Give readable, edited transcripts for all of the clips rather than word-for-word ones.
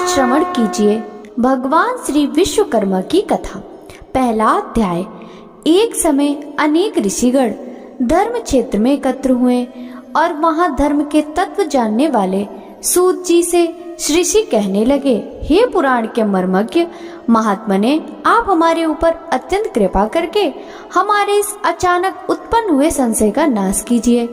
श्रवण कीजिए भगवान श्री विश्वकर्मा की कथा। पहला अध्याय। एक समय अनेक ऋषिगण धर्म क्षेत्र में एकत्र हुए और वहां धर्म के तत्व जानने वाले सूत जी से ऋषि कहने लगे, हे पुराण के मर्मज्ञ महात्मने, आप हमारे ऊपर अत्यंत कृपा करके हमारे इस अचानक उत्पन्न हुए संशय का नाश कीजिए।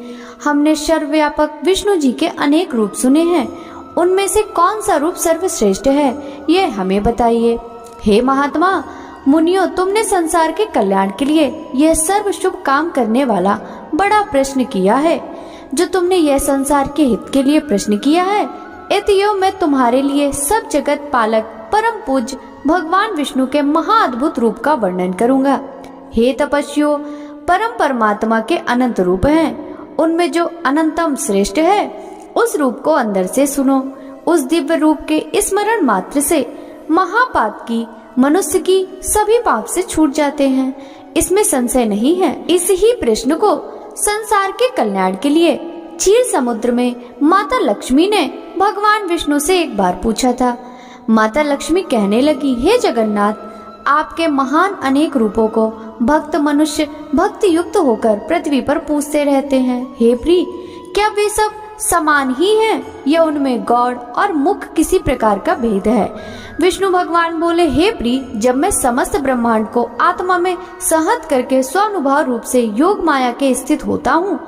हमने सर्वव्यापक विष्णु जी के अनेक रूप सुने हैं, उनमें से कौन सा रूप सर्वश्रेष्ठ है, ये हमें बताइए। हे महात्मा मुनियों, तुमने संसार के कल्याण के लिए यह सर्व शुभ काम करने वाला बड़ा प्रश्न किया है। जो तुमने यह संसार के हित के लिए प्रश्न किया है, इतयो मैं तुम्हारे लिए सब जगत पालक परम पूज्य भगवान विष्णु के महाअद्भुत रूप का वर्णन करूंगा। हे तपस्वियों, परम परमात्मा के अनंत रूप हैं, उनमें जो अनंतम श्रेष्ठ है उस रूप को अंदर से सुनो। उस दिव्य रूप के स्मरण मात्र से महापाप की मनुष्य की सभी पाप से छूट जाते हैं, इसमें संशय नहीं है। इस ही प्रश्न को संसार के कल्याण के लिए क्षीर समुद्र में माता लक्ष्मी ने भगवान विष्णु से एक बार पूछा था। माता लक्ष्मी कहने लगी, हे जगन्नाथ, आपके महान अनेक रूपों को भक्त मनुष्य भक्ति युक्त होकर पृथ्वी पर पूछते रहते हैं। हे प्रिय, क्या वे सब समान ही हैं या उनमें गौड़ और मुख किसी प्रकार का भेद है? विष्णु भगवान बोले, हे प्रिय, जब मैं समस्त ब्रह्मांड को आत्मा में सहत करके स्वानुभव रूप से योग माया के स्थित होता हूँ,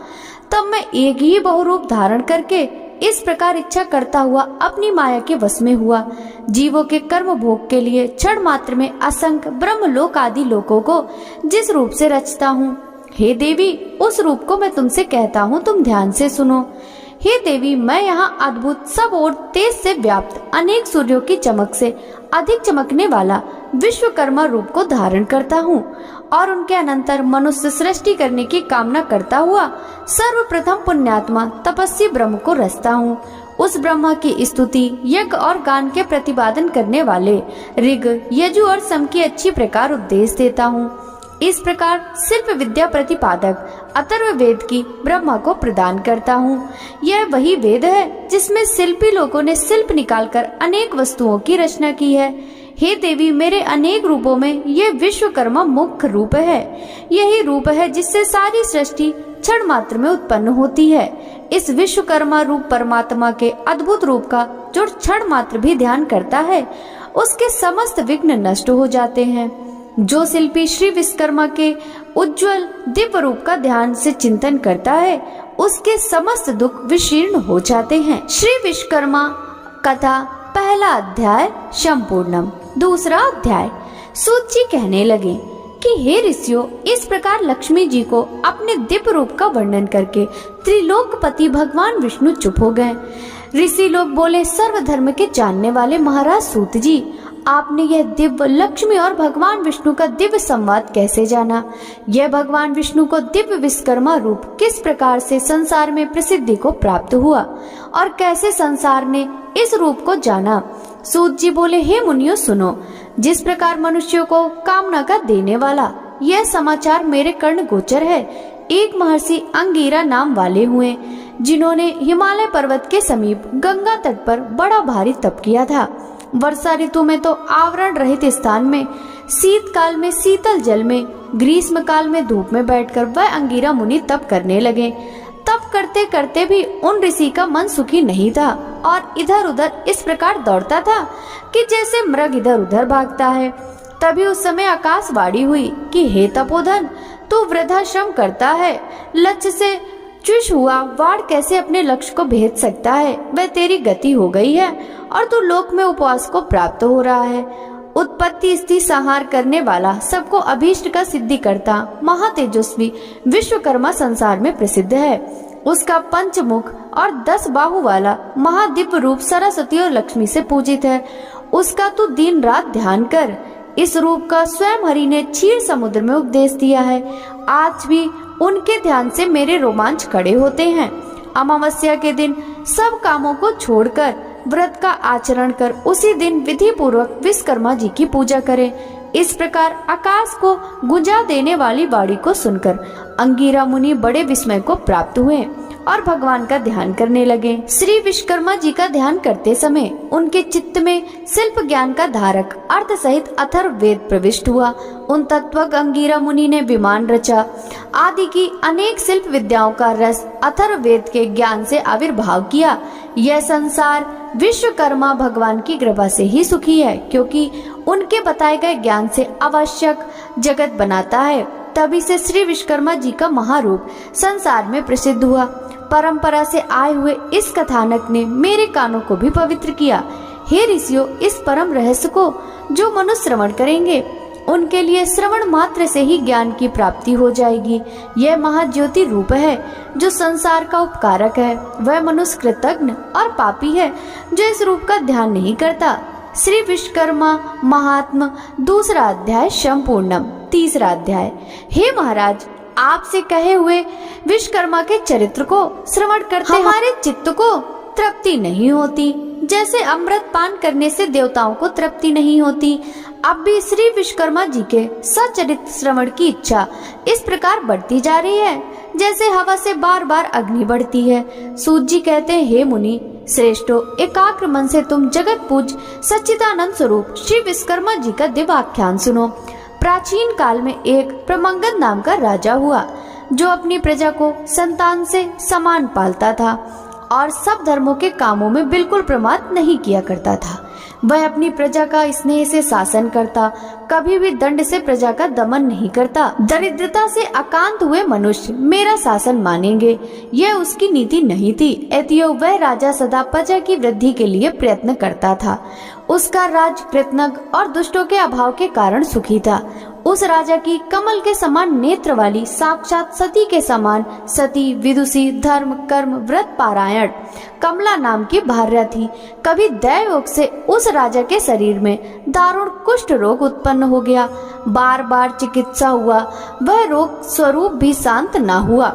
तब मैं एक ही बहुरूप धारण करके इस प्रकार इच्छा करता हुआ अपनी माया के वश में हुआ। जीवों के कर्म भोग के लिए क्षण मात्र में असंख्य ब्रह्मलोक आदि लोकों को जिस रूप से रचता हूँ, हे देवी, उस रूप को मैं तुमसे कहता हूँ, तुम ध्यान से सुनो। हे देवी, मैं यहाँ अद्भुत सब ओर तेज से व्याप्त अनेक सूर्यों की चमक से अधिक चमकने वाला विश्वकर्मा रूप को धारण करता हूँ और उनके अनंतर मनुष्य सृष्टि करने की कामना करता हुआ सर्वप्रथम पुण्यात्मा तपस्वी ब्रह्म को रचता हूँ। उस ब्रह्मा की स्तुति, यज्ञ और गान के प्रतिपादन करने वाले ऋग, यजु और सम की अच्छी प्रकार उपदेश देता हूँ। इस प्रकार शिल्प विद्या प्रतिपादक अथर्व वेद की ब्रह्मा को प्रदान करता हूँ। यह वही वेद है जिसमें शिल्पी लोगों ने शिल्प निकालकर अनेक वस्तुओं की रचना की है। हे देवी, मेरे अनेक रूपों में यह विश्वकर्मा मुख्य रूप है। यही रूप है जिससे सारी सृष्टि क्षण मात्र में उत्पन्न होती है। इस विश्वकर्मा रूप परमात्मा के अद्भुत रूप का जो क्षण मात्र भी ध्यान करता है, उसके समस्त विघ्न नष्ट हो जाते हैं। जो शिल्पी श्री विश्वकर्मा के उज्जवल दिव्य रूप का ध्यान से चिंतन करता है, उसके समस्त दुख विशीर्ण हो जाते हैं। श्री विश्वकर्मा कथा पहला अध्याय संपूर्णम। दूसरा अध्याय। सूत जी कहने लगे कि हे ऋषियों, इस प्रकार लक्ष्मी जी को अपने दिव्य रूप का वर्णन करके त्रिलोकपति भगवान विष्णु चुप हो गए। ऋषि लोग बोले, सर्वधर्म के जानने वाले महाराज सूत जी, आपने यह दिव्य लक्ष्मी और भगवान विष्णु का दिव्य संवाद कैसे जाना? यह भगवान विष्णु को दिव्य विश्वकर्मा रूप किस प्रकार से संसार में प्रसिद्धि को प्राप्त हुआ और कैसे संसार ने इस रूप को जाना? सूत जी बोले, हे मुनियों सुनो, जिस प्रकार मनुष्यों को कामना का देने वाला यह समाचार मेरे कर्ण गोचर है। एक महर्षि अंगीरा नाम वाले हुए, जिन्होंने हिमालय पर्वत के समीप गंगा तट पर बड़ा भारी तप किया था। वर्षा ऋतु में तो आवरण रहित स्थान में, शीतकाल में शीतल जल में, ग्रीष्म काल में धूप में बैठकर वह अंगीरा मुनि तप करने लगे। तप करते करते भी उन ऋषि का मन सुखी नहीं था और इधर उधर इस प्रकार दौड़ता था कि जैसे मृग इधर उधर भागता है। तभी उस समय आकाशवाणी हुई कि हे तपोधन, तू वृद्धाश्रम करता है, लक्ष्य से चुश हुआ वाड़ कैसे अपने लक्ष्य को भेद सकता है? वह तेरी गति हो गई है और तू लोक में उपवास को प्राप्त हो रहा है। उत्पत्ति स्थिति संहार करने वाला, सबको अभीष्ट का सिद्धि करता महातेजस्वी विश्वकर्मा संसार में प्रसिद्ध है। उसका पंचमुख और 10 बाहु वाला महादिव्य रूप सरस्वती और लक्ष्मी से पूजित है। उसका तू दिन रात ध्यान कर। इस रूप का स्वयं हरि ने क्षीर समुद्र में उपदेश दिया है। आज भी उनके ध्यान से मेरे रोमांच खड़े होते हैं। अमावस्या के दिन सब कामों को छोड़कर व्रत का आचरण कर उसी दिन विधि पूर्वक विश्वकर्मा जी की पूजा करें। इस प्रकार आकाश को गुंजा देने वाली वाणी को सुनकर अंगीरा मुनि बड़े विस्मय को प्राप्त हुए और भगवान का ध्यान करने लगे। श्री विश्वकर्मा जी का ध्यान करते समय उनके चित्त में शिल्प ज्ञान का धारक अर्थ सहित अथर्ववेद प्रविष्ट हुआ। उन तत्वज्ञ अंगिरा मुनि ने विमान रचा आदि की अनेक शिल्प विद्याओं का रस अथर्ववेद के ज्ञान से आविर्भाव किया। यह संसार विश्वकर्मा भगवान की कृपा से ही सुखी है, क्योंकि उनके बताए गए ज्ञान से आवश्यक जगत बनाता है। तभी से श्री विश्वकर्मा जी का महारूप संसार में प्रसिद्ध हुआ। परंपरा से आए हुए इस कथानक ने मेरे कानों को भी पवित्र किया। हे ऋषियों, इस परम रहस्य को जो मनुष्य श्रवण करेंगे उनके लिए श्रवण मात्र से ही ज्ञान की प्राप्ति हो जाएगी। यह महाज्योति रूप है जो संसार का उपकारक है। वह मनुष्य कृतज्ञ और पापी है जो इस रूप का ध्यान नहीं करता। श्री विश्वकर्मा महात्म, दूसरा अध्याय संपूर्णम। तीसरा अध्याय। हे महाराज, आपसे कहे हुए विश्वकर्मा के चरित्र को श्रवण करते हमारे चित्त को तृप्ति नहीं होती, जैसे अमृत पान करने से देवताओं को तृप्ति नहीं होती। अब भी श्री विश्वकर्मा जी के सचरित्र श्रवण की इच्छा इस प्रकार बढ़ती जा रही है जैसे हवा से बार बार अग्नि बढ़ती है। सूत जी कहते हैं, हे मुनि श्रेष्ठो, एकाग्र मन से तुम जगत पूज सच्चिदानंद स्वरूप श्री विश्वकर्मा जी का दिव्य आख्यान सुनो। प्राचीन काल में एक प्रमंगन नाम का राजा हुआ जो अपनी प्रजा को संतान से समान पालता था और सब धर्मों के कामों में बिल्कुल प्रमाद नहीं किया करता था। वह अपनी प्रजा का स्नेह से शासन करता, कभी भी दंड से प्रजा का दमन नहीं करता। दरिद्रता से आक्रांत हुए मनुष्य मेरा शासन मानेंगे, यह उसकी नीति नहीं थी। अतएव वह राजा सदा प्रजा की वृद्धि के लिए प्रयत्न करता था। उसका राज कृतज्ञ और दुष्टों के अभाव के कारण सुखी था। उस राजा की कमल के समान नेत्र वाली साक्षात सती के समान सती, विदुषी, धर्म, कर्म, व्रत पारायण कमला नाम की भार्या थी। कभी दैवयोग से उस राजा के शरीर में दारुण कुष्ठ रोग उत्पन्न हो गया। बार बार चिकित्सा हुआ, वह रोग स्वरूप भी शांत न हुआ।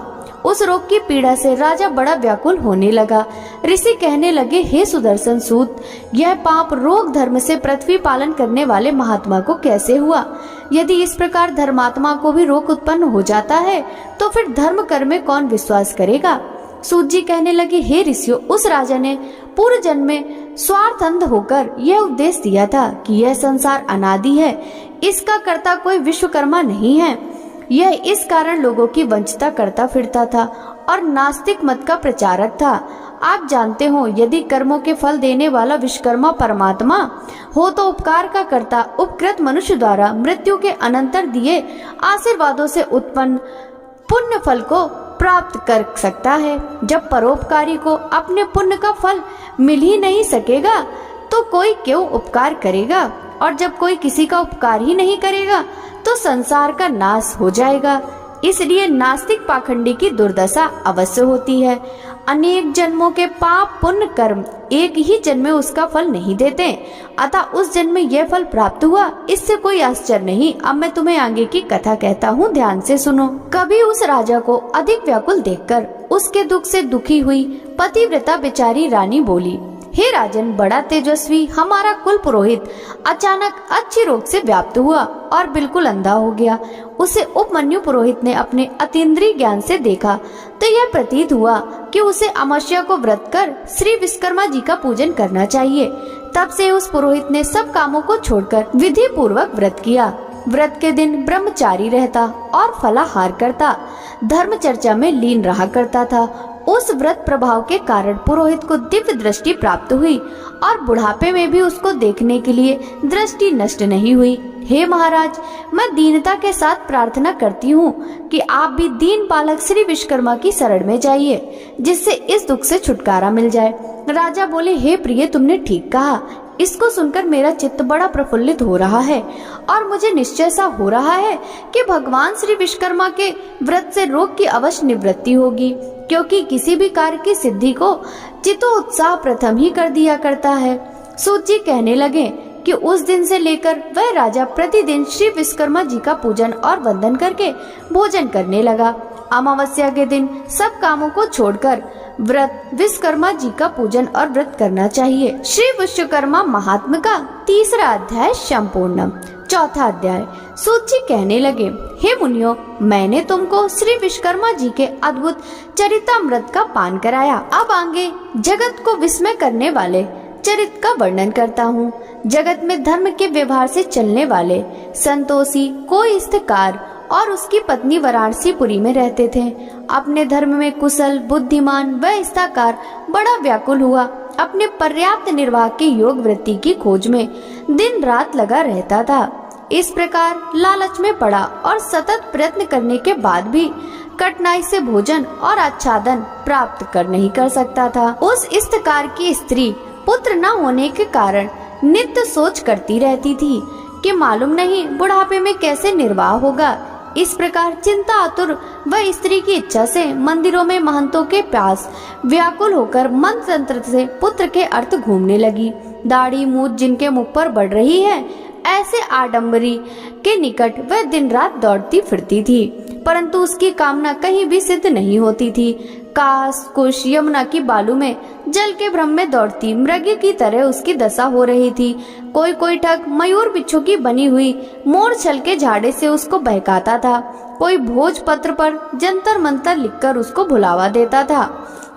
उस रोग की पीड़ा से राजा बड़ा व्याकुल होने लगा। ऋषि कहने लगे, हे सुदर्शन सूत, यह पाप रोग धर्म से पृथ्वी पालन करने वाले महात्मा को कैसे हुआ? यदि इस प्रकार धर्मात्मा को भी रोग उत्पन्न हो जाता है तो फिर धर्म कर्म में कौन विश्वास करेगा? सूत जी कहने लगे, हे ऋषियों, उस राजा ने पूर्व जन्म में स्वार्थंध होकर यह उपदेश दिया था कि यह संसार अनादि है, इसका कर्ता कोई विश्वकर्मा नहीं है। यह इस कारण लोगों की वंचिता करता फिरता था और नास्तिक मत का प्रचारक था। आप जानते हो, यदि कर्मों के फल देने वाला विश्वकर्मा परमात्मा हो तो उपकार का कर्ता उपकृत मनुष्य द्वारा मृत्यु के अनंतर दिए आशीर्वादों से उत्पन्न पुण्य फल को प्राप्त कर सकता है। जब परोपकारी को अपने पुण्य का फल मिल ही नहीं सकेगा तो कोई क्यों उपकार करेगा? और जब कोई किसी का उपकार ही नहीं करेगा तो संसार का नाश हो जाएगा। इसलिए नास्तिक पाखंडी की दुर्दशा अवश्य होती है। अनेक जन्मों के पाप पुण्य कर्म एक ही जन्म में उसका फल नहीं देते, अतः उस जन्म में यह फल प्राप्त हुआ, इससे कोई आश्चर्य नहीं। अब मैं तुम्हें आगे की कथा कहता हूँ, ध्यान से सुनो। कभी उस राजा को अधिक व्याकुल देखकर उसके दुख से दुखी हुई पतिव्रता बेचारी रानी बोली, हे राजन, बड़ा तेजस्वी हमारा कुल पुरोहित अचानक अच्छी रोग से व्याप्त हुआ और बिल्कुल अंधा हो गया। उसे उपमन्यु पुरोहित ने अपने अतीन्द्रिय ज्ञान से देखा तो यह प्रतीत हुआ कि उसे अमावस्या को व्रत कर श्री विश्वकर्मा जी का पूजन करना चाहिए। तब से उस पुरोहित ने सब कामों को छोड़कर विधि पूर्वक व्रत किया। व्रत के दिन ब्रह्मचारी रहता और फलाहार करता, धर्म चर्चा में लीन रहा करता था। उस व्रत प्रभाव के कारण पुरोहित को दिव्य दृष्टि प्राप्त हुई और बुढ़ापे में भी उसको देखने के लिए दृष्टि नष्ट नहीं हुई। हे महाराज, मैं दीनता के साथ प्रार्थना करती हूँ कि आप भी दीन पालक श्री विश्वकर्मा की शरण में जाइए, जिससे इस दुख से छुटकारा मिल जाए। राजा बोले, हे प्रिय, तुमने ठीक कहा। इसको सुनकर मेरा चित्त बड़ा प्रफुल्लित हो रहा है और मुझे निश्चय सा हो रहा है कि भगवान श्री विश्वकर्मा के व्रत से रोग की अवश्य निवृत्ति होगी, क्योंकि किसी भी कार्य की सिद्धि को चित्तोत्साह प्रथम ही कर दिया करता है। सूत जी कहने लगे कि उस दिन से लेकर वह राजा प्रतिदिन श्री विश्वकर्मा जी का पूजन और वंदन करके भोजन करने लगा। अमावस्या के दिन सब कामों को छोड़कर व्रत विश्वकर्मा जी का पूजन और व्रत करना चाहिए। श्री विश्वकर्मा महात्मा का तीसरा अध्याय संपूर्णम। चौथा अध्याय। सूत जी कहने लगे, हे मुनियों, मैंने तुमको श्री विश्वकर्मा जी के अद्भुत चरितामृत का पान कराया। अब आगे जगत को विस्मय करने वाले चरित्र का वर्णन करता हूँ। जगत में धर्म के व्यवहार से चलने वाले संतोषी कोइस्थकार और उसकी पत्नी वाराणसीपुरी में रहते थे। अपने धर्म में कुशल बुद्धिमान व इस्थाकार बड़ा व्याकुल हुआ अपने पर्याप्त निर्वाह के योग वृत्ति की खोज में दिन रात लगा रहता था। इस प्रकार लालच में पड़ा और सतत प्रयत्न करने के बाद भी कठिनाई से भोजन और आच्छादन प्राप्त नहीं कर सकता था। उस इस्थकार की स्त्री पुत्र न होने के कारण नित्य सोच करती रहती थी कि मालूम नहीं बुढ़ापे में कैसे निर्वाह होगा। इस प्रकार चिंता आतुर वह स्त्री की इच्छा से मंदिरों में महंतों के पास व्याकुल होकर मंत्र तंत्र से पुत्र के अर्थ घूमने लगी। दाढ़ी मूछ जिनके मुख पर बढ़ रही है, ऐसे आडंबरी के निकट वह दिन रात दौड़ती फिरती थी, परंतु उसकी कामना कहीं भी सिद्ध नहीं होती थी। काश कुश यमुना की बालू में जल के भ्रम में दौड़ती मृगी की तरह उसकी दशा हो रही थी। कोई ठग मयूर बिच्छू की बनी हुई मोर छल के झाड़े से उसको बहकाता था। कोई भोज पत्र पर जंतर मंतर लिखकर उसको भुलावा देता था।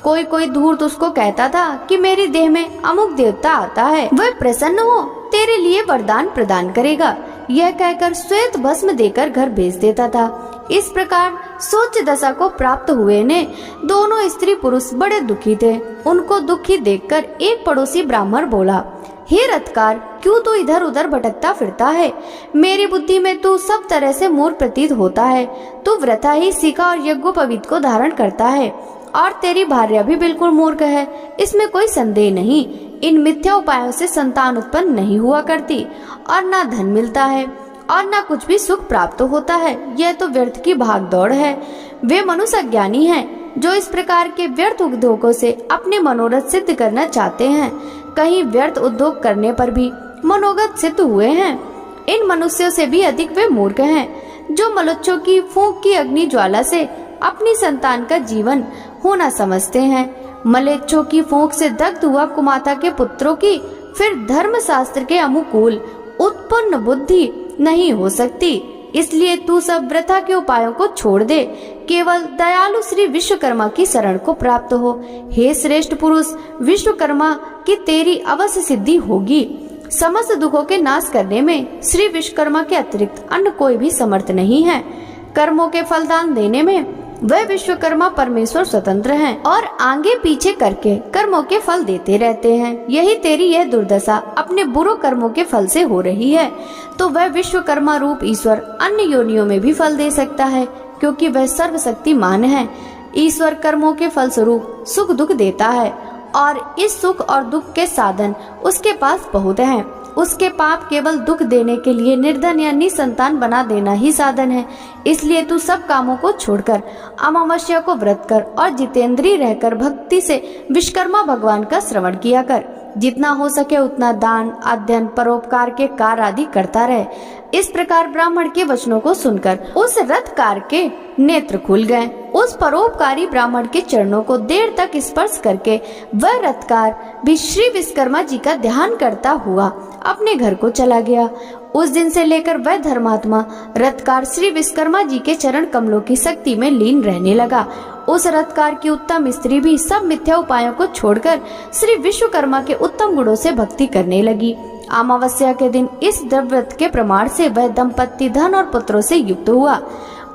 कोई धूर्त उसको कहता था कि मेरी देह में अमुक देवता आता है, वह प्रसन्न हो तेरे लिए वरदान प्रदान करेगा। यह कहकर श्वेत भस्म देकर घर भेज देता था। इस प्रकार सोच दशा को प्राप्त हुए ने दोनों स्त्री पुरुष बड़े दुखी थे। उनको दुखी देखकर एक पड़ोसी ब्राह्मण बोला, हे रथकार, क्यों तू इधर उधर भटकता फिरता है? मेरी बुद्धि में तू सब तरह से मूर्ख प्रतीत होता है। तू व्रता ही सिका और यज्ञोपवीत को धारण करता है और तेरी भार्या भी बिल्कुल मूर्ख है, इसमें कोई संदेह नहीं। इन मिथ्या उपायों से संतान उत्पन्न नहीं हुआ करती और ना धन मिलता है और ना कुछ भी सुख प्राप्त होता है। यह तो व्यर्थ की भाग दौड़ है। वे मनुष्य अज्ञानी हैं जो इस प्रकार के व्यर्थ उद्योगों से अपने मनोरथ सिद्ध करना चाहते हैं। कहीं व्यर्थ उद्योग करने पर भी मनोगत सिद्ध हुए हैं। इन मनुष्यों से भी अधिक वे मूर्ख हैं जो मलुच्छों की फूंक की अग्नि ज्वाला से अपनी संतान का जीवन होना समझते हैं। मलेच्छों की फूंक से दग्ध हुआ कुमाता के पुत्रों की फिर धर्म शास्त्र के अनुकूल उत्पन्न बुद्धि नहीं हो सकती। इसलिए तू सब वृथा के उपायों को छोड़ दे, केवल दयालु श्री विश्वकर्मा की शरण को प्राप्त हो। हे श्रेष्ठ पुरुष, विश्वकर्मा की तेरी अवश्य सिद्धि होगी। समस्त दुखों के नाश करने में श्री विश्वकर्मा के अतिरिक्त अन्य कोई भी समर्थ नहीं है। कर्मों के फलदान देने में वह विश्वकर्मा परमेश्वर स्वतंत्र हैं और आगे पीछे करके कर्मों के फल देते रहते हैं। यही तेरी यह दुर्दशा अपने बुरे कर्मों के फल से हो रही है। तो वह विश्वकर्मा रूप ईश्वर अन्य योनियों में भी फल दे सकता है, क्योंकि वह सर्वशक्तिमान है। ईश्वर कर्मों के फल स्वरूप सुख दुख देता है और इस सुख और दुख के साधन उसके पास बहुत हैं। उसके पाप केवल दुख देने के लिए निर्धन या निसंतान बना देना ही साधन है। इसलिए तू सब कामों को छोड़कर अमावस्या को व्रत कर और जितेंद्रिय रहकर भक्ति से विश्वकर्मा भगवान का श्रवण किया कर। जितना हो सके उतना दान, अध्ययन, परोपकार के कार्य आदि करता रहे। इस प्रकार ब्राह्मण के वचनों को सुनकर उस रथकार के नेत्र खुल गए। उस परोपकारी ब्राह्मण के चरणों को देर तक स्पर्श करके वह रथकार भी श्री विश्वकर्मा जी का ध्यान करता हुआ अपने घर को चला गया। उस दिन से लेकर वह धर्मात्मा रथकार श्री विश्वकर्मा जी के चरण कमलों की शक्ति में लीन रहने लगा। उस रथकार की उत्तम स्त्री भी सब मिथ्या उपायों को छोड़कर श्री विश्वकर्मा के उत्तम गुणों से भक्ति करने लगी। अमावस्या के दिन इस व्रत के प्रमाण से वह दंपत्ति धन और पुत्रों से युक्त हुआ।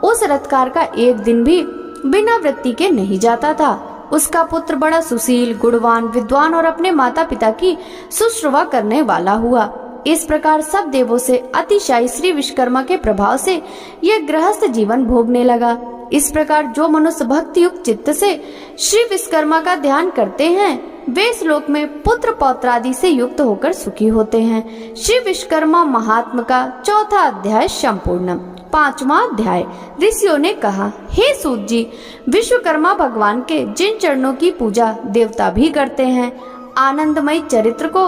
उस रथकार का एक दिन भी बिना वृत्ति के नहीं जाता था। उसका पुत्र बड़ा सुशील, गुणवान, विद्वान और अपने माता पिता की शुश्रूषा करने वाला हुआ। इस प्रकार सब देवों से अतिशय श्री विश्वकर्मा के प्रभाव से यह गृहस्थ जीवन भोगने लगा। इस प्रकार जो मनुष्य भक्ति युक्त चित्त से श्री विश्वकर्मा का ध्यान करते हैं वे इस लोक में पुत्र पौत्रादि से युक्त होकर सुखी होते हैं। श्री विश्वकर्मा महात्मा का चौथा अध्याय संपूर्ण। पांचवा अध्याय। ऋषियों ने कहा, हे सूत जी, विश्वकर्मा भगवान के जिन चरणों की पूजा देवता भी करते हैं, आनंदमय चरित्र को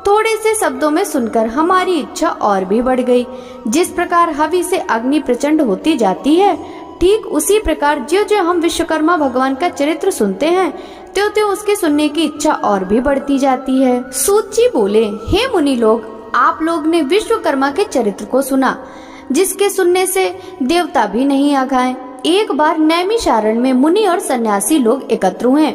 थोड़े से शब्दों में सुनकर हमारी इच्छा और भी बढ़ गई। जिस प्रकार हवि से अग्नि प्रचंड होती जाती है, ठीक उसी प्रकार जो जो हम विश्वकर्मा भगवान का चरित्र सुनते हैं त्यों त्यों उसके सुनने की इच्छा और भी बढ़ती जाती है। सूत जी बोले, हे मुनि लोग, आप लोग ने विश्वकर्मा के चरित्र को सुना, जिसके सुनने से देवता भी नहीं आघाए। एक बार नैमिषारण्य में मुनि और सन्यासी लोग एकत्र हुए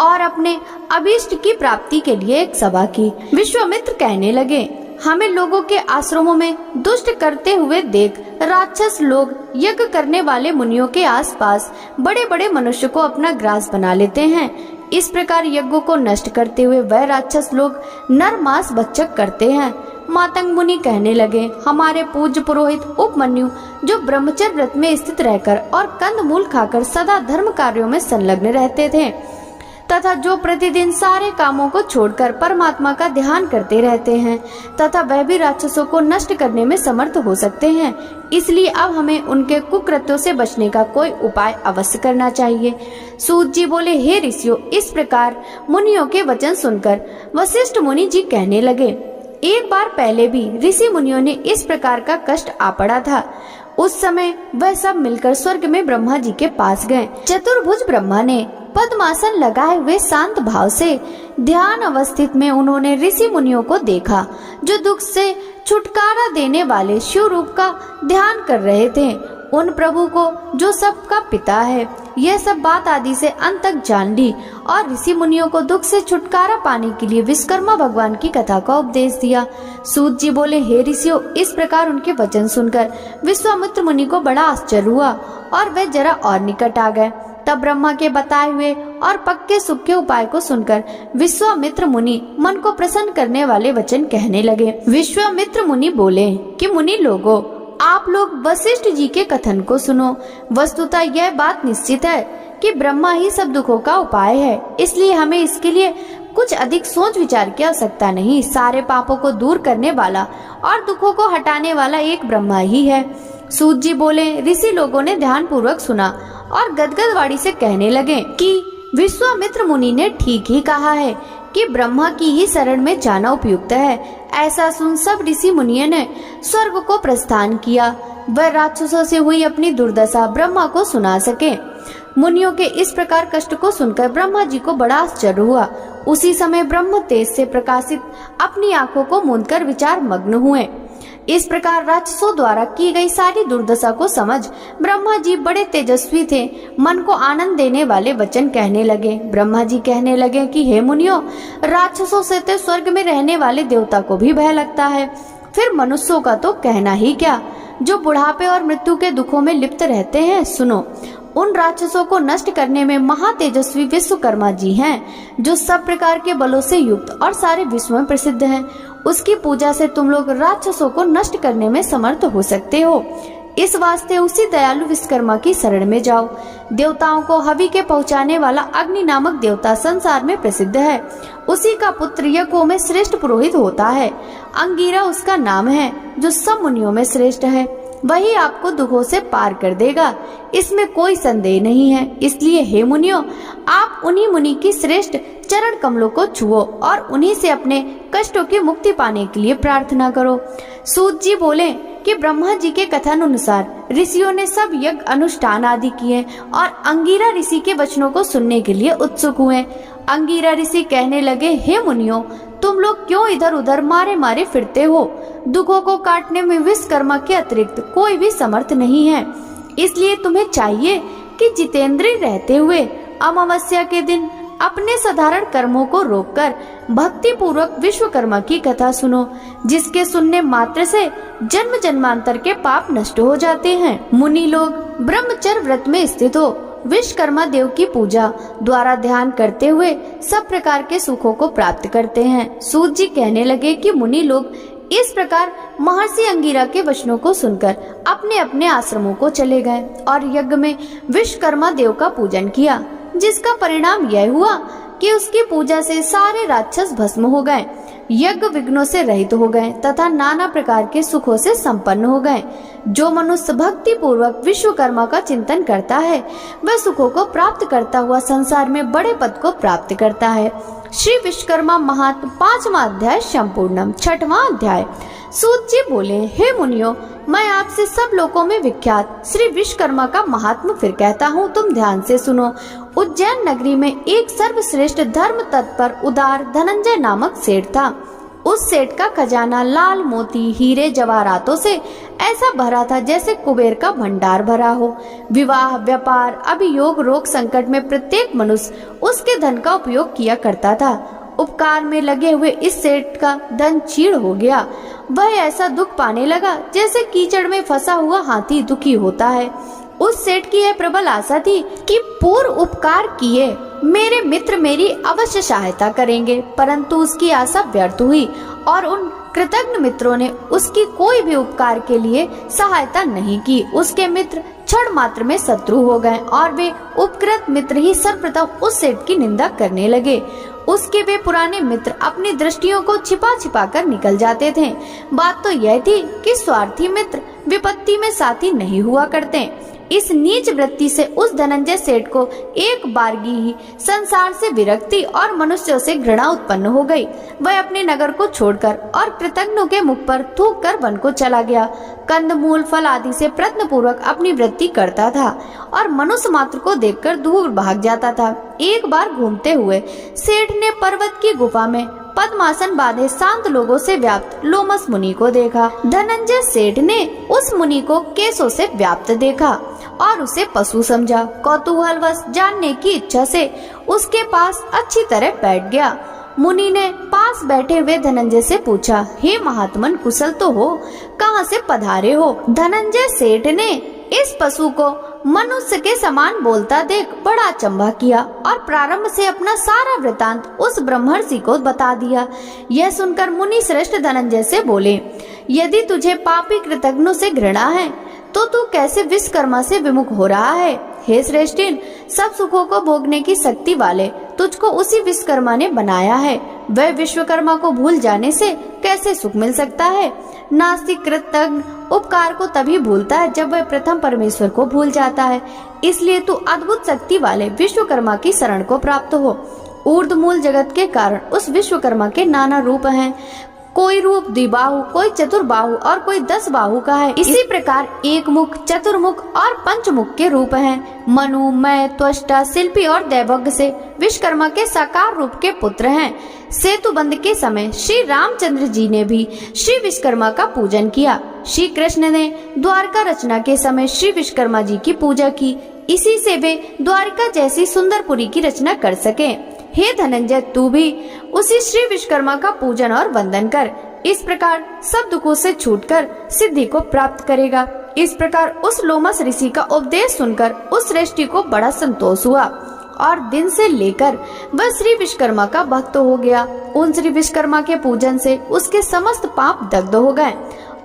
और अपने अभीष्ट की प्राप्ति के लिए एक सभा की। विश्वामित्र कहने लगे, हमें लोगों के आश्रमों में दुष्ट करते हुए देख राक्षस लोग यज्ञ करने वाले मुनियों के आसपास बड़े बड़े मनुष्य को अपना ग्रास बना लेते हैं। इस प्रकार यज्ञों को नष्ट करते हुए वह राक्षस लोग नर मांस भक्षक करते हैं। मातंग मुनि कहने लगे, हमारे पूज्य पुरोहित उपमन्यु जो ब्रह्मचर्य व्रत में स्थित रहकर और कंदमूल खाकर सदा धर्म कार्यों में संलग्न रहते थे तथा जो प्रतिदिन सारे कामों को छोड़कर परमात्मा का ध्यान करते रहते हैं तथा वह भी राक्षसों को नष्ट करने में समर्थ हो सकते हैं, इसलिए अब हमें उनके कुकृत्यों से बचने का कोई उपाय अवश्य करना चाहिए। सूत जी बोले, हे ऋषियों, इस प्रकार मुनियों के वचन सुनकर वशिष्ठ मुनि जी कहने लगे, एक बार पहले भी ऋषि मुनियों ने इस प्रकार का कष्ट आ पड़ा था। उस समय वह सब मिलकर स्वर्ग में ब्रह्मा जी के पास गए। चतुर्भुज ब्रह्मा ने पद्मासन लगाए हुए शांत भाव से ध्यान अवस्थित में उन्होंने ऋषि मुनियों को देखा, जो दुख से छुटकारा देने वाले शिव रूप का ध्यान कर रहे थे। उन प्रभु को जो सबका पिता है यह सब बात आदि से अंत तक जान ली और ऋषि मुनियों को दुख से छुटकारा पाने के लिए विश्वकर्मा भगवान की कथा का उपदेश दिया। सूत जी बोले, हे ऋषियों, इस प्रकार उनके वचन सुनकर विश्वामित्र मुनि को बड़ा आश्चर्य हुआ और वे जरा और निकट आ गए। तब ब्रह्मा के बताए हुए और पक्के सुख के उपाय को सुनकर विश्वामित्र मुनि मन को प्रसन्न करने वाले वचन कहने लगे। विश्वामित्र मुनि बोले कि मुनि लोगों, आप लोग वशिष्ठ जी के कथन को सुनो। वस्तुतः यह बात निश्चित है कि ब्रह्मा ही सब दुखों का उपाय है, इसलिए हमें इसके लिए कुछ अधिक सोच विचार की आवश्यकता नहीं। सारे पापों को दूर करने वाला और दुखों को हटाने वाला एक ब्रह्मा ही है। सूत जी बोले, ऋषि लोगों ने ध्यान पूर्वक सुना और गदगद वाणी से कहने लगे कि विश्वामित्र मुनि ने ठीक ही कहा है कि ब्रह्मा की ही शरण में जाना उपयुक्त है। ऐसा सुन सब ऋषि मुनियों ने स्वर्ग को प्रस्थान किया। वह राक्षसों से हुई अपनी दुर्दशा ब्रह्मा को सुना सके। मुनियों के इस प्रकार कष्ट को सुनकर ब्रह्मा जी को बड़ा आश्चर्य हुआ। उसी समय ब्रह्म तेज से प्रकाशित अपनी आंखों को मूंदकर विचार मग्न हुए। इस प्रकार राक्षसों द्वारा की गई सारी दुर्दशा को समझ ब्रह्मा जी बड़े तेजस्वी थे। मन को आनंद देने वाले वचन कहने लगे। ब्रह्मा जी कहने लगे कि हे मुनियों, राक्षसों से तो स्वर्ग में रहने वाले देवता को भी भय लगता है, फिर मनुष्यों का तो कहना ही क्या, जो बुढ़ापे और मृत्यु के दुखों में लिप्त रहते हैं। सुनो, उन राक्षसों को नष्ट करने में महातेजस्वी विश्वकर्मा जी हैं, जो सब प्रकार के बलों से युक्त और सारे विश्व में प्रसिद्ध हैं। उसकी पूजा से तुम लोग राक्षसों को नष्ट करने में समर्थ हो सकते हो। इस वास्ते उसी दयालु विश्वकर्मा की शरण में जाओ। देवताओं को हवि के पहुंचाने वाला अग्नि नामक देवता संसार में प्रसिद्ध है। उसी का पुत्र यज्ञों में श्रेष्ठ पुरोहित होता है। अंगिरा उसका नाम है, जो सब मुनियों में श्रेष्ठ है। वही आपको दुखों से पार कर देगा, इसमें कोई संदेह नहीं है। इसलिए हे मुनियों, आप उन्हीं मुनि की श्रेष्ठ चरण कमलों को छुओ और उन्हीं से अपने कष्टों की मुक्ति पाने के लिए प्रार्थना करो। सूत जी बोले कि ब्रह्मा जी के कथन अनुसार ऋषियों ने सब यज्ञ अनुष्ठान आदि किए और अंगिरा ऋषि के वचनों को सुनने के लिए उत्सुक हुए। अंगिरा ऋषि कहने लगे, हे मुनियों, तुम लोग क्यों इधर उधर मारे मारे फिरते हो? दुखों को काटने में विश्वकर्मा के अतिरिक्त कोई भी समर्थ नहीं है। इसलिए तुम्हें चाहिए कि जितेंद्रिय रहते हुए अमावस्या के दिन अपने साधारण कर्मों को रोककर भक्ति पूर्वक विश्वकर्मा की कथा सुनो, जिसके सुनने मात्र से जन्म जन्मांतर के पाप नष्ट हो जाते हैं। मुनि लोग ब्रह्मचर्य व्रत में स्थित हो विश्वकर्मा देव की पूजा द्वारा ध्यान करते हुए सब प्रकार के सुखों को प्राप्त करते हैं। सूत जी कहने लगे कि मुनि लोग इस प्रकार महर्षि अंगिरा के वचनों को सुनकर अपने अपने आश्रमों को चले गए और यज्ञ में विश्वकर्मा देव का पूजन किया, जिसका परिणाम यह हुआ कि उसकी पूजा से सारे राक्षस भस्म हो गए, यज्ञ विघ्नों से रहित हो गए तथा नाना प्रकार के सुखों से संपन्न हो गए। जो मनुष्य भक्ति पूर्वक विश्वकर्मा का चिंतन करता है, वह सुखों को प्राप्त करता हुआ संसार में बड़े पद को प्राप्त करता है। श्री विश्वकर्मा महात्म 5वां अध्याय संपूर्णम। 6वां अध्याय। सूत जी बोले, हे मुनियों, मैं आपसे सब लोकों में विख्यात श्री विश्वकर्मा का महात्म फिर कहता हूँ, तुम ध्यान से सुनो। उज्जैन नगरी में एक सर्वश्रेष्ठ धर्म तत्पर उदार धनंजय नामक सेठ था। उस सेठ का खजाना लाल मोती हीरे जवाहरातों से ऐसा भरा था जैसे कुबेर का भंडार भरा हो। विवाह, व्यापार, अभियोग, रोग, संकट में प्रत्येक मनुष्य उसके धन का उपयोग किया करता था। उपकार में लगे हुए इस सेठ का धन चीड़ हो गया। वह ऐसा दुख पाने लगा जैसे कीचड़ में फंसा हुआ हाथी दुखी होता है। उस सेठ की यह प्रबल आशा थी कि पूर्व उपकार किए मेरे मित्र मेरी अवश्य सहायता करेंगे, परंतु उसकी आशा व्यर्थ हुई और उन कृतज्ञ मित्रों ने उसकी कोई भी उपकार के लिए सहायता नहीं की। उसके मित्र क्षण मात्र में शत्रु हो गए और वे उपकृत मित्र ही सर्वप्रथम उस सेठ की निंदा करने लगे। उसके वे पुराने मित्र अपनी दृष्टियों को छिपा छिपा कर निकल जाते थे। बात तो यह थी कि स्वार्थी मित्र विपत्ति में साथी नहीं हुआ करते। इस नीच वृत्ति से उस धनंजय सेठ को एक बारगी ही संसार से विरक्ति और मनुष्यों से घृणा उत्पन्न हो गई। वह अपने नगर को छोड़कर और कृतज्ञों के मुख पर थूक कर वन को चला गया। कंदमूल, फल आदि से प्रयत्न पूर्वक अपनी वृत्ति करता था और मनुष्य मात्र को देखकर दूर भाग जाता था। एक बार घूमते हुए सेठ ने पर्वत की गुफा में पद्मासन बांधे शांत लोगों से व्याप्त लोमस मुनि को देखा। धनंजय सेठ ने उस मुनि को केसों से व्याप्त देखा और उसे पशु समझा। कौतूहलवश जानने की इच्छा से उसके पास अच्छी तरह बैठ गया। मुनि ने पास बैठे हुए धनंजय से पूछा, हे महात्मन, कुशल तो हो? कहाँ से पधारे हो? धनंजय सेठ ने इस पशु को मनुष्य के समान बोलता देख बड़ा अचंभा किया और प्रारंभ से अपना सारा वृतांत उस ब्रह्मर्षि को बता दिया। यह सुनकर मुनि श्रेष्ठ धनंजय से बोले, यदि तुझे पापी कृतज्ञों से घृणा है तो तू कैसे विश्वकर्मा से विमुख हो रहा है? हे श्रेष्ठीन, सब सुखों को भोगने की शक्ति वाले तुझको उसी विश्वकर्मा ने बनाया है। वह विश्वकर्मा को भूल जाने से कैसे सुख मिल सकता है? नास्तिक कृतज्ञ उपकार को तभी भूलता है जब वह प्रथम परमेश्वर को भूल जाता है। इसलिए तू अद्भुत शक्ति वाले विश्वकर्मा की शरण को प्राप्त हो। ऊर्ध्वमूल जगत के कारण उस विश्वकर्मा के नाना रूप हैं। कोई रूप द्विबाहु, कोई चतुर्बाहु और कोई 10 बाहु का है। इसी प्रकार एक मुख, चतुर्मुख और पंचमुख के रूप हैं। मनु, मैं, त्वष्टा, शिल्पी और दैवज्ञ से विश्वकर्मा के साकार रूप के पुत्र हैं। सेतु बंध के समय श्री रामचंद्र जी ने भी श्री विश्वकर्मा का पूजन किया। श्री कृष्ण ने द्वारका रचना के समय श्री विश्वकर्मा जी की पूजा की। इसी से वे द्वारका जैसी सुंदरपुरी की रचना कर सके। हे धनंजय, तू भी उसी श्री विश्वकर्मा का पूजन और वंदन कर। इस प्रकार सब दुखों से छूटकर सिद्धि को प्राप्त करेगा। इस प्रकार उस लोमस ऋषि का उपदेश सुनकर उस श्रेष्ठी को बड़ा संतोष हुआ और दिन से लेकर वह श्री विश्वकर्मा का भक्त हो गया। उन श्री विश्वकर्मा के पूजन से उसके समस्त पाप दग्ध हो गए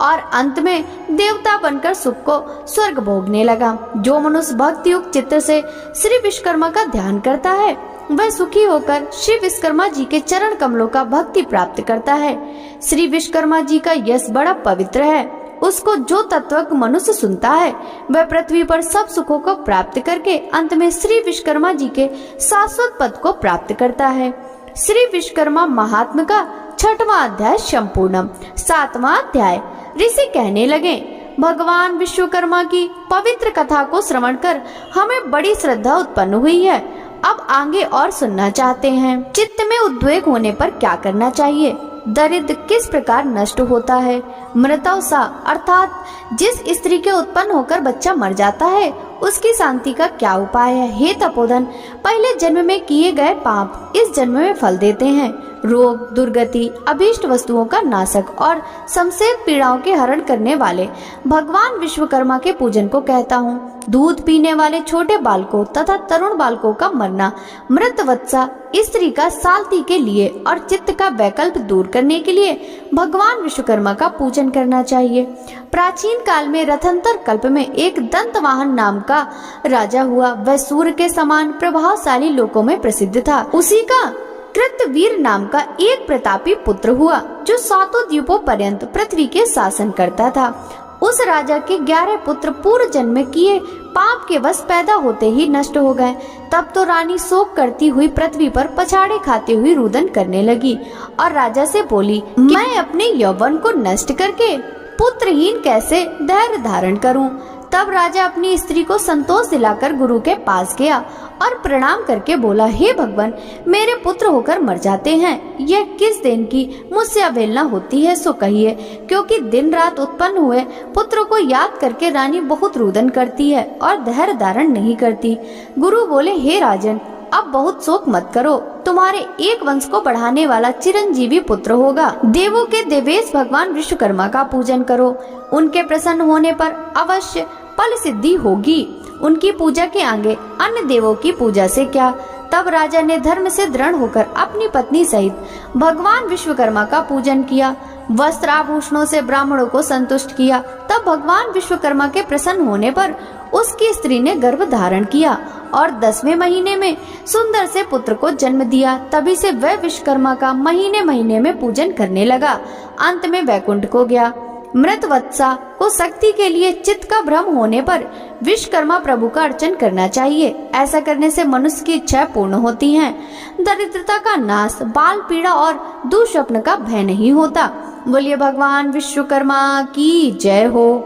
और अंत में देवता बनकर सुख को स्वर्ग भोगने लगा। जो मनुष्य भक्ति युक्त चित्त से श्री विश्वकर्मा का ध्यान करता है वह सुखी होकर श्री विश्वकर्मा जी के चरण कमलों का भक्ति प्राप्त करता है। श्री विश्वकर्मा जी का यश बड़ा पवित्र है। उसको जो तत्वज्ञ मनुष्य सुनता है वह पृथ्वी पर सब सुखों को प्राप्त करके अंत में श्री विश्वकर्मा जी के शाश्वत पद को प्राप्त करता है। श्री विश्वकर्मा महात्मा का 6वां अध्याय संपूर्णम। 7वां अध्याय। ऋषि कहने लगे, भगवान विश्वकर्मा की पवित्र कथा को श्रवण कर हमें बड़ी श्रद्धा उत्पन्न हुई है। अब आगे और सुनना चाहते हैं। चित्त में उद्वेग होने पर क्या करना चाहिए? दरिद्र किस प्रकार नष्ट होता है? मृतवसा अर्थात जिस स्त्री के उत्पन्न होकर बच्चा मर जाता है उसकी शांति का क्या उपाय है? हे तपोधन, पहले जन्म में किए गए पाप इस जन्म में फल देते हैं। रोग, दुर्गति, अभीष्ट वस्तुओं का नाशक और समसेत पीड़ाओं के हरण करने वाले भगवान विश्वकर्मा के पूजन को कहता हूँ। दूध पीने वाले छोटे बालकों तथा तरुण बालकों का मरना, मृत वत्सा स्त्री का साल्ती के लिए और चित्त का वैकल्प दूर करने के लिए भगवान विश्वकर्मा का पूजन करना चाहिए। प्राचीन काल में रथंतर कल्प में एक दंतवाहन नाम का राजा हुआ। वह सूर्य के समान प्रभावशाली लोकों में प्रसिद्ध था। उसी का कृतवीर नाम का एक प्रतापी पुत्र हुआ जो 7 द्वीपों पर्यंत पृथ्वी के शासन करता था। उस राजा के 11 पुत्र पूर्व जन्म में किए पाप के वश पैदा होते ही नष्ट हो गए। तब तो रानी शोक करती हुई पृथ्वी पर पछाड़े खाते हुई रुदन करने लगी और राजा से बोली, मैं अपने यौवन को नष्ट करके पुत्रहीन कैसे धैर्य धारण करूं? तब राजा अपनी स्त्री को संतोष दिलाकर गुरु के पास गया और प्रणाम करके बोला, हे भगवान, मेरे पुत्र होकर मर जाते हैं, यह किस दिन की मुझसे अवहेलना होती है सो कहिए, क्योंकि दिन रात उत्पन्न हुए पुत्र को याद करके रानी बहुत रुदन करती है और धैर्य धारण नहीं करती। गुरु बोले, हे राजन, अब बहुत शोक मत करो, तुम्हारे एक वंश को बढ़ाने वाला चिरंजीवी पुत्र होगा। देवों के देवेश भगवान विश्वकर्मा का पूजन करो, उनके प्रसन्न होने पर अवश्य फल सिद्धि होगी। उनकी पूजा के आगे अन्य देवों की पूजा से क्या। तब राजा ने धर्म से दृढ़ होकर अपनी पत्नी सहित भगवान विश्वकर्मा का पूजन किया, वस्त्र आभूषणों से ब्राह्मणों को संतुष्ट किया। तब भगवान विश्वकर्मा के प्रसन्न होने पर उसकी स्त्री ने गर्भ धारण किया और 10वें महीने में सुंदर से पुत्र को जन्म दिया। तभी से वह विश्वकर्मा का महीने महीने में पूजन करने लगा। अंत में वैकुंठ को गया। मृत वत्सा को शक्ति के लिए चित्त का भ्रम होने पर विश्वकर्मा प्रभु का अर्चन करना चाहिए। ऐसा करने से मनुष्य की इच्छा पूर्ण होती है। दरिद्रता का नाश, बाल पीड़ा और दुःस्वप्न का भय नहीं होता। बोलिए भगवान विश्वकर्मा की जय हो।